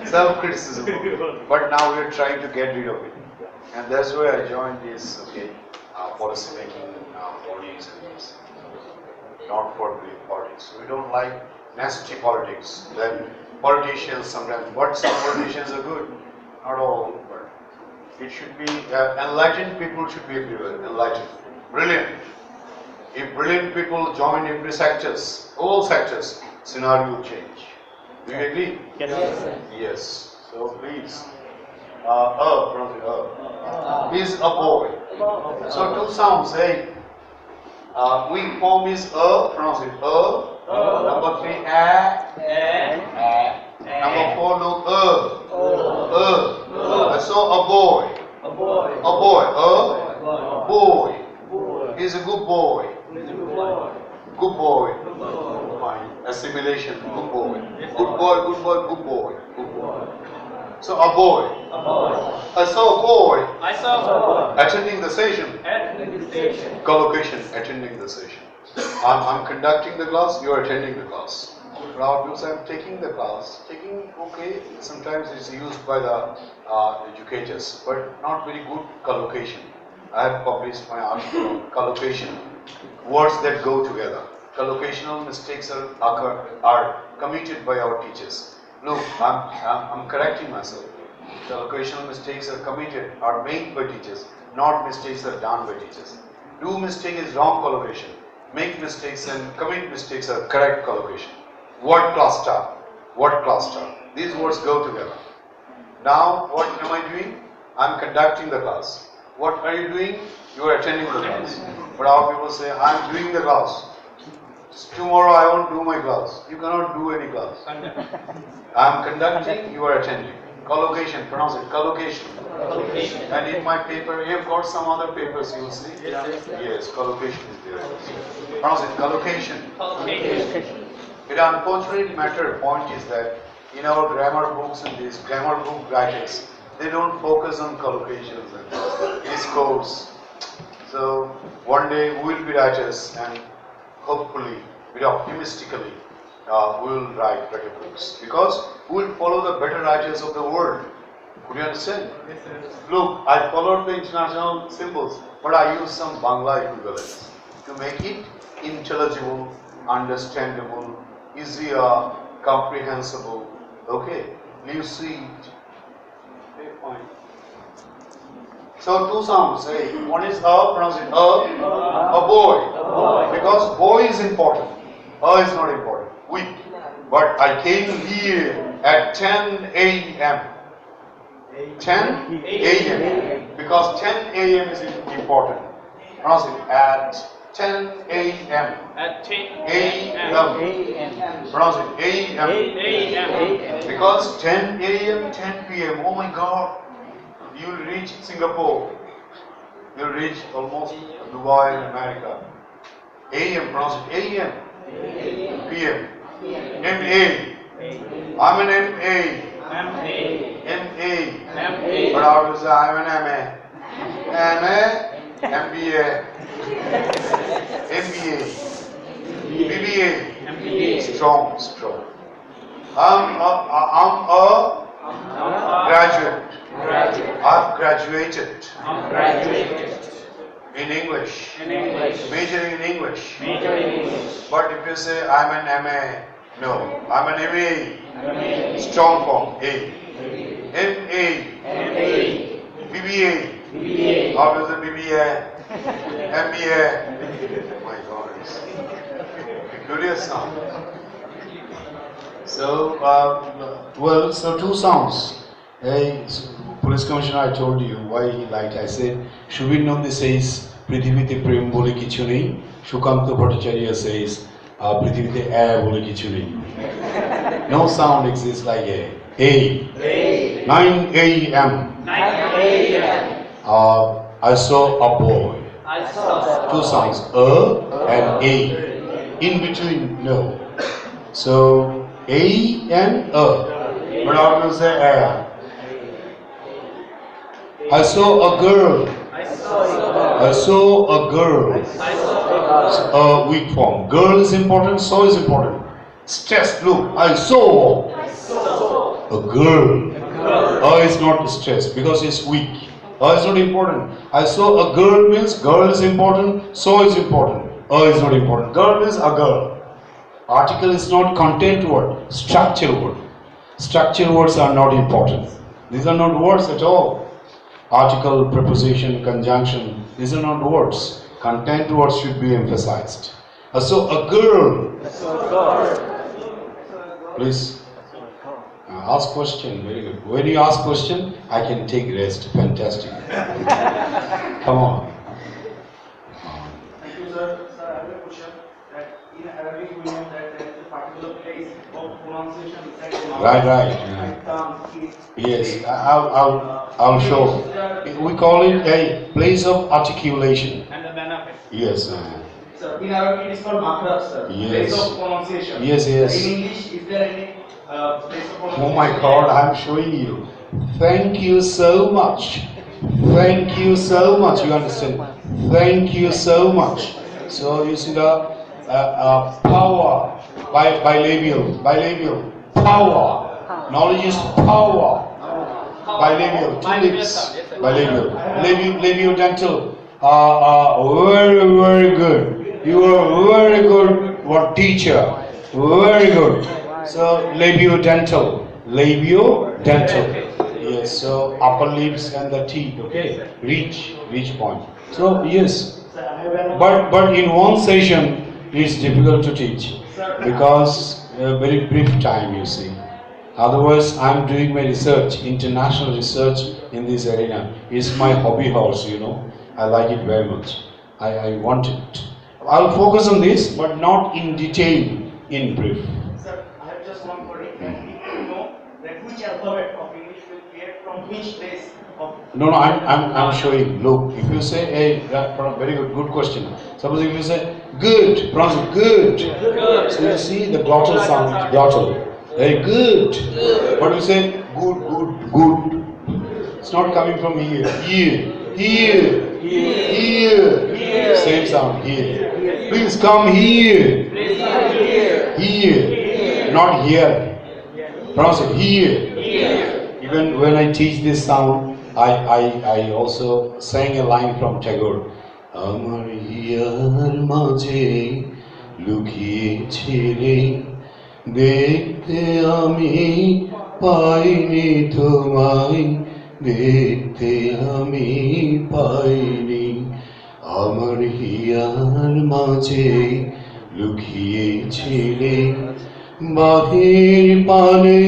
Self-criticism. But now we are trying to get rid of it. And that's why I joined this policy making bodies and this. Not for doing politics. We don't like nasty politics. Then politicians sometimes, but some politicians are good. Not all, but it should be, enlightened people should be everywhere. Enlightened. Brilliant. If brilliant people join every sectors, all sectors, scenario will change. Do you agree? Yes. Yes. So please. Is a boy. So two sounds, hey. Weak form is pronounce it Number 3, Number 4, look, I saw a boy. Boy. He's a good boy. Good boy. Fine. Assimilation. Good boy. Good boy. So a boy. I saw a boy. Attending the session. Collocation. Attending the session. I'm conducting the class. You are attending the class. Now, because I'm taking the class, okay, sometimes it's used by the educators, but not very good collocation. I have published my article on collocation, words that go together. Collocational mistakes are committed by our teachers. Look, I'm correcting myself. Collocational mistakes are made by teachers, not mistakes are done by teachers. Do mistake is wrong collocation. Make mistakes and commit mistakes are correct collocation. Word cluster. These words go together. Now, what am I doing? I'm conducting the class. What are you doing? You are attending the class. But our people say, I'm doing the class. Tomorrow I won't do my class. You cannot do any class. I'm conducting, you are attending. Collocation, pronounce it, collocation. And in my paper, you have got some other papers, you will see. Yes, collocation is there. Pronounce it, collocation. It unfortunate matter point is that in our grammar books and these grammar book writers, they don't focus on collocations and this course. So one day we will be writers and hopefully, very optimistically, we will write better books because we will follow the better writers of the world. Could you understand? Look, I followed the international symbols, but I used some Bangla equivalents to make it intelligible, understandable, easier, comprehensible. Okay, you see it. Okay, fine. So two sounds. Say one is a, pronounce it a boy. Because boy is important. A is not important. Weak. But I came here at 10 a.m. 10 a.m. Because 10 a.m. is important. Pronounce it at 10 a.m. At 10 a.m. Pronounce it a.m. Because 10 a.m., 10 p.m. Oh my God. You'll reach Singapore. You'll reach almost Dubai and America. A.m. pronounce it a.m. p.m. M.A. I'm an M.A. M.A. But I would say I'm an M.A. M.A. M.B.A. M.B.A. B.B.A. Strong. I'm a graduate. I've graduated. In English. Majoring in English. But if you say I'm an MA, no. I'm an MA. Strong form. A. MA. BBA. How does the BBA? MBA. Oh my God, it's curious sound. So, so two sounds. Police Commissioner, I told you why he liked. I said, Shubinandi says, Prithivite Prem bole kichu nei. Shukanta Bhattacharya says, Prithivite air bole kichu nei. No sound exists like A. 9 a.m. I saw a boy. Two sounds, and A. In between, no. So, A and A. But I will say A. I saw a girl. I saw a girl. A weak form. Girl is important, so is important. Stress, look, I saw a girl. A is not stressed because it's weak. A is not important. I saw a girl means girl is important, so is important. A is not important. Girl means a girl. Article is not content word, structure word. Structure words are not important. These are not words at all. Article, preposition, conjunction, these are not words. Content words should be emphasized. So a girl. Please ask question. Very good. When you ask question, I can take rest. Fantastic. Come on. Thank you, sir. Sir, I have a question. That in Arabic we know that there is a particular place of pronunciation. Right. Yes, I'll show. We call it a place of articulation. And the benefit. Yes. Sir, in Arabic it is called makhraj, sir. Yes. Place of pronunciation. Yes. In English, is there any place of pronunciation? Oh my God, I'm showing you. Thank you so much. Thank you so much. You understand? Thank you so much. So you see the power bilabial. Power. Knowledge is power. Bilabial. Two lips. Bilabial. Labiodental. Very good. You are very good. What teacher? Very good. So labiodental. Yes. So upper lips and the teeth. Okay. Reach point. So yes. But in one session it's difficult to teach because very brief time, you see. Otherwise, I'm doing my research, international research in this arena. It's my hobby horse, you know. I like it very much. I want it. I'll focus on this, but not in detail, in brief. Sir, I have just one query. If you know that which alphabet of English will from which place of? No, I'm showing. Look, if you say, hey, very good question. Suppose if you say, good, pronounce it, good. Good. So you see the glottal sound, glottal. Very good. But you say, good. It's not coming from here. Here. Same sound, here. Please come here. Here. Not here. Pronounce it, here. Even when I teach this sound, I also sang a line from Tagore. Amar hiyar maje lukhiyeche re dekhte ami paini tomai dekhte ami paini Amar hiyar maje lukhiyeche re bahir pane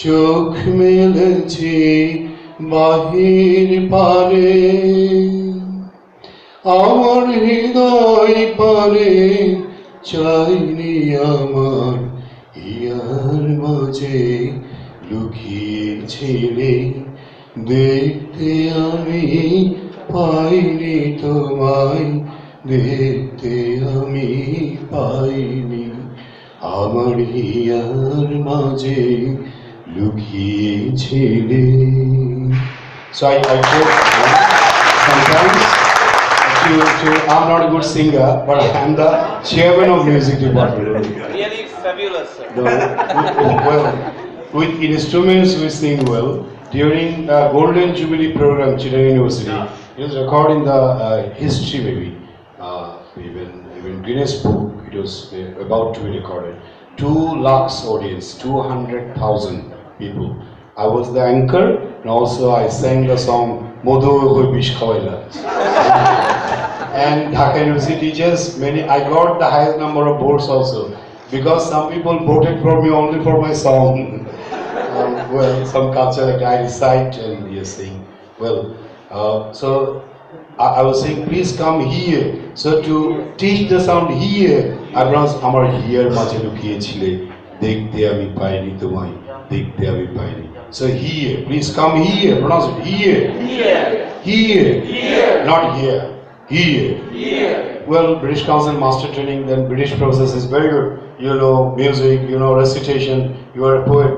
চোখ মেলেছি বাহির পারে আমার হৃদয় পারে চাইনি আমার here মাঝে লুকিয়েছিলে দেখতে আমি পাইনি তোমায় দেখতে আমি পাইনি আমার হিয়ার মাঝে লুকিয়েছিলে So I quote sometimes I'm not a good singer, but I'm the chairman of music department. Really fabulous, sir. Well, with instruments we sing well. During Golden Jubilee program, Chittagong University, it was recorded in the history maybe, even Guinness Book. It was about to be recorded. 2 lakhs audience, 200,000 people. I was the anchor and also I sang the song Modo Hoi Bish Khawaila. And Dhaka University teachers, I got the highest number of votes also because some people voted for me only for my song. Well, some culture that I recite and you sing. Well, so I was saying, please come here. So to teach the sound here, I pronounce Amar here maje lukiyechile dekhte ami paini tomai dekhte ami paini. So here, please come here. Pronounce it here. Here. Not here. Here. Well, British Council Master Training, then British process is very good. You know music, you know recitation, you are a poet.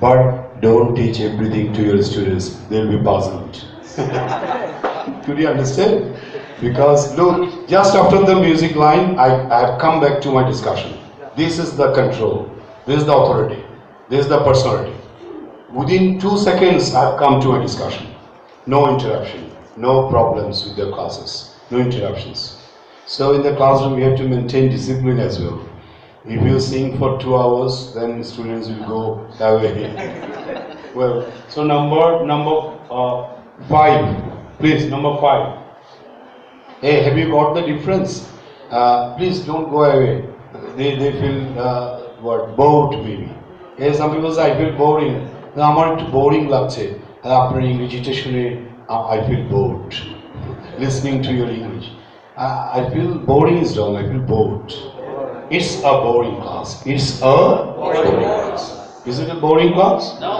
But don't teach everything to your students. They'll be puzzled. Could you understand? Because look, just after the music line, I have come back to my discussion. This is the control. This is the authority. This is the personality. Within 2 seconds, I have come to my discussion. No interruption. No problems with the classes. No interruptions. So in the classroom, we have to maintain discipline as well. If you sing for 2 hours, then students will go away. Well, so number 5. Please, number 5. Hey, have you got the difference? Please don't go away. They feel bored maybe. Hey, some people say I feel boring. আমার একটু boring লাগছে আপনার ইংরেজিটা শুনে I feel bored listening to your English. I feel boring is wrong. I feel bored. It's a boring class. It's a boring class. Is it a boring class? No.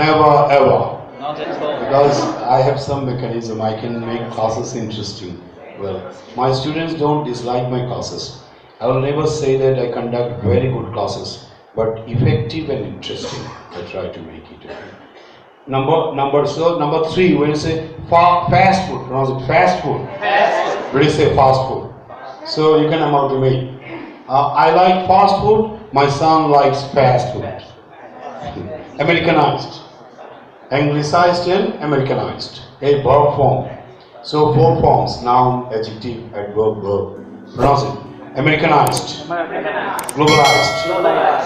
Never ever. Not at all. Because I have some mechanism, I can make classes interesting. Well, my students don't dislike my classes. I will never say that I conduct very good classes, but effective and interesting. I try to make it. Number 3, when you say fast food, pronounce it fast food. When you say fast food. So you can amalgamate. I like fast food, my son likes fast food. Americanized. Anglicized and Americanized. A verb form. So 4 forms, noun, adjective, adverb, verb. Pronounce it. Americanized. Globalized.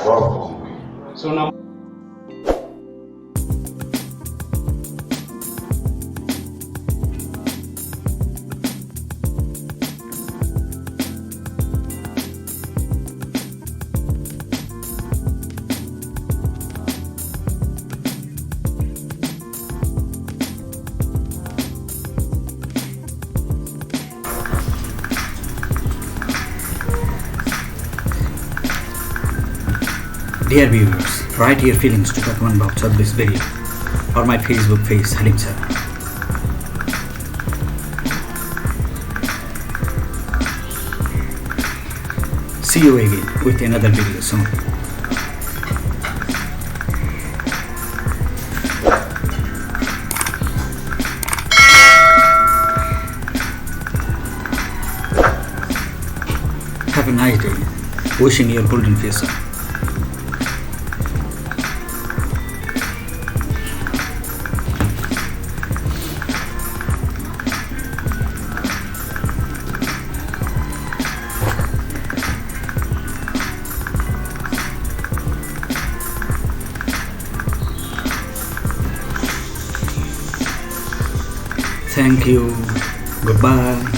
Verb form. So now Dear viewers, write your feelings to Tatman Box of this video or my Facebook page, Halim Sir. See you again with another video soon. Have a nice day. Wishing you a golden future. Thank you. Goodbye.